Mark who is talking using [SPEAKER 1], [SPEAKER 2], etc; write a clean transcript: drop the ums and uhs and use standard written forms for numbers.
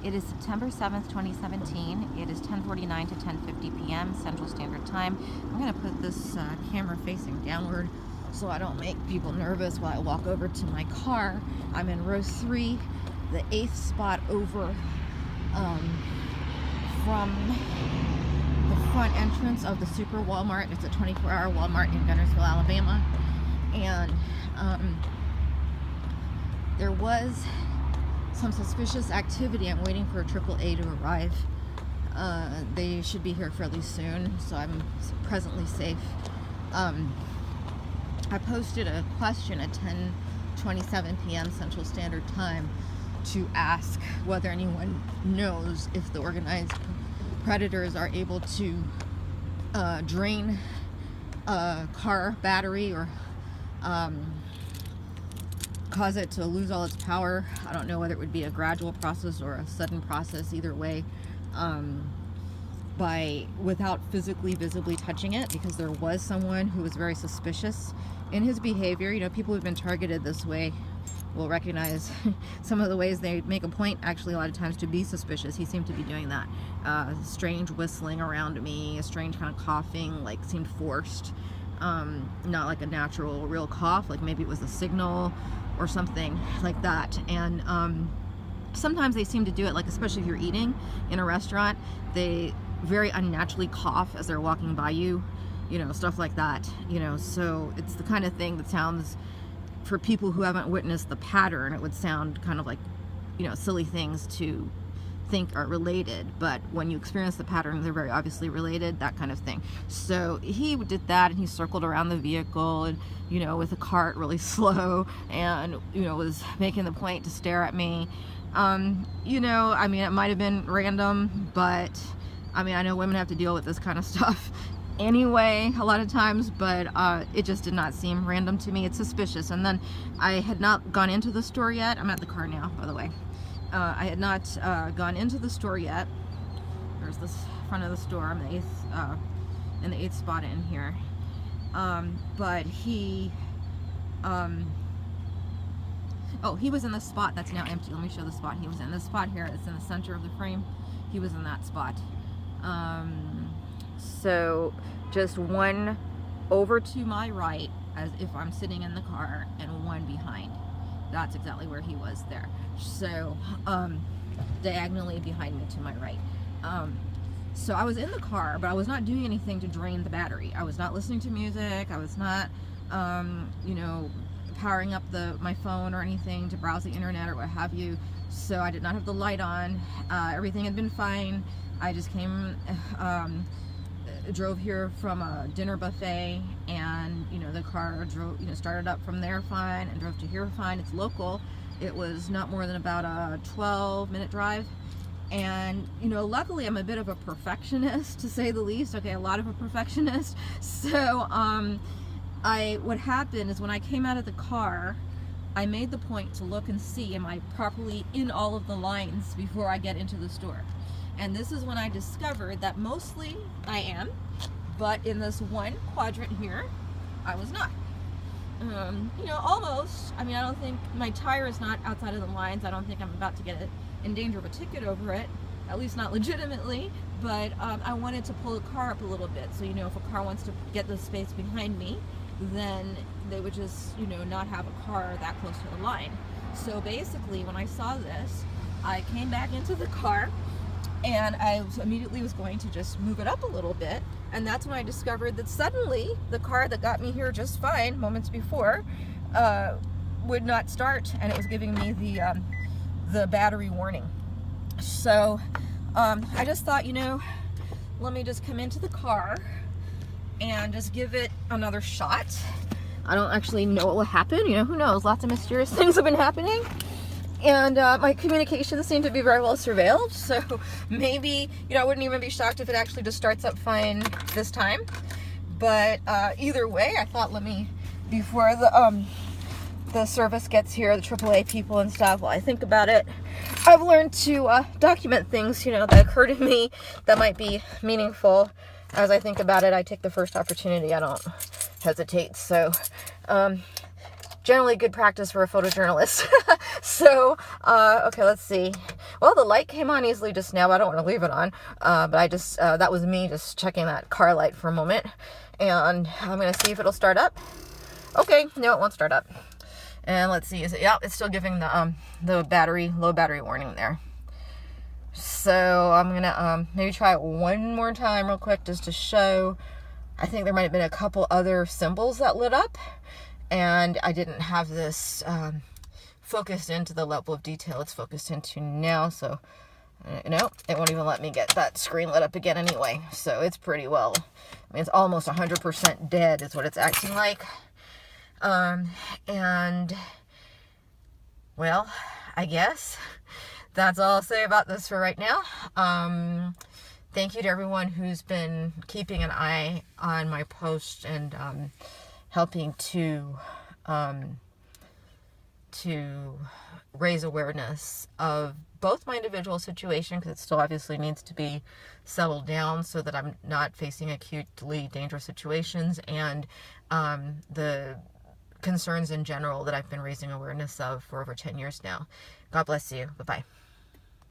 [SPEAKER 1] It is September 7th, 2017. It is 10:49 to 10:50 p.m. Central Standard Time. I'm going to put this camera facing downward so I don't make people nervous while I walk over to my car. I'm in row 3, the 8th spot over from the front entrance of the Super Wal-Mart. It's a 24-hour Wal-Mart in Gunnersville, Alabama. And there was some suspicious activity. I'm waiting for a AAA to arrive. They should be here fairly soon, so I'm presently safe. I posted a question at 10:27 p.m. Central Standard Time to ask whether anyone knows if the organized predators are able to drain a car battery or cause it to lose all its power. I don't know whether it would be a gradual process or a sudden process, either way, without physically visibly touching it, because there was someone who was very suspicious in his behavior. You know, people who've been targeted this way will recognize some of the ways they make a point, actually, a lot of times, to be suspicious. He seemed to be doing that. Strange whistling around me, a strange kind of coughing, like seemed forced, not like a natural, real cough, like maybe it was a signal or something like that. And sometimes they seem to do it, like especially if you're eating in a restaurant, they very unnaturally cough as they're walking by you, you know, stuff like that, you know. So it's the kind of thing that sounds, for people who haven't witnessed the pattern, it would sound kind of like, you know, silly things to think are related, but when you experience the pattern, they're very obviously related, that kind of thing. So he did that, and he circled around the vehicle, and, you know, with a cart really slow, and, you know, was making the point to stare at me. You know, I mean, it might have been random, but I mean, I know women have to deal with this kind of stuff anyway a lot of times, but it just did not seem random to me. It's suspicious. And then I had not gone into the store yet. I'm at the car now, by the way. I had not gone into the store yet. There's this front of the store. I'm in the 8th spot in here. But he he was in the spot that's now empty. Let me show the spot he was in. This spot here, it's in the center of the frame. He was in that spot. So just one over to my right, as if I'm sitting in the car, and one behind. That's exactly where he was there. So diagonally behind me to my right. So I was in the car, but I was not doing anything to drain the battery. I was not listening to music. I was not you know, powering up my phone or anything to browse the internet or what have you. So I did not have the light on. Everything had been fine. I just drove here from a dinner buffet, and, you know, the car drove, you know, started up from there fine and drove to here fine. It's local. It was not more than about a 12-minute drive. And, you know, luckily I'm a bit of a perfectionist, to say the least. Okay, a lot of a perfectionist. So what happened is, when I came out of the car, I made the point to look and see, am I properly in all of the lines before I get into the store. And this is when I discovered that mostly I am, but in this one quadrant here, I was not. You know, almost. I mean, I don't think my tire is not outside of the lines. I don't think I'm about to get in danger of a ticket over it, at least not legitimately. But I wanted to pull the car up a little bit, so, you know, if a car wants to get the space behind me, then they would just, you know, not have a car that close to the line. So basically, when I saw this, I came back into the car, and I immediately was going to just move it up a little bit. And that's when I discovered that suddenly the car that got me here just fine moments before would not start, and it was giving me the battery warning. So I just thought, you know, let me just come into the car and just give it another shot. I don't actually know what will happen. You know, who knows? Lots of mysterious things have been happening. And my communications seem to be very well surveilled, so maybe, you know, I wouldn't even be shocked if it actually just starts up fine this time. But either way, I thought, let me, before the service gets here, the AAA people and stuff, while I think about it, I've learned to document things, you know, that occur to me that might be meaningful. As I think about it, I take the first opportunity. I don't hesitate. So generally good practice for a photojournalist. So, okay, let's see. Well, the light came on easily just now, but I don't want to leave it on. But I just, that was me just checking that car light for a moment. And I'm going to see if it'll start up. Okay, no, it won't start up. And let's see, is it, yeah, it's still giving the low battery warning there. So I'm going to maybe try it one more time real quick just to show. I think there might have been a couple other symbols that lit up, and I didn't have this focused into the level of detail it's focused into now, so no, it won't even let me get that screen lit up again anyway. So it's pretty well, I mean, it's almost 100% dead is what it's acting like. And well, I guess that's all I'll say about this for right now. Thank you to everyone who's been keeping an eye on my posts and helping to raise awareness of both my individual situation, because it still obviously needs to be settled down so that I'm not facing acutely dangerous situations, and the concerns in general that I've been raising awareness of for over 10 years now. God bless you. Bye-bye.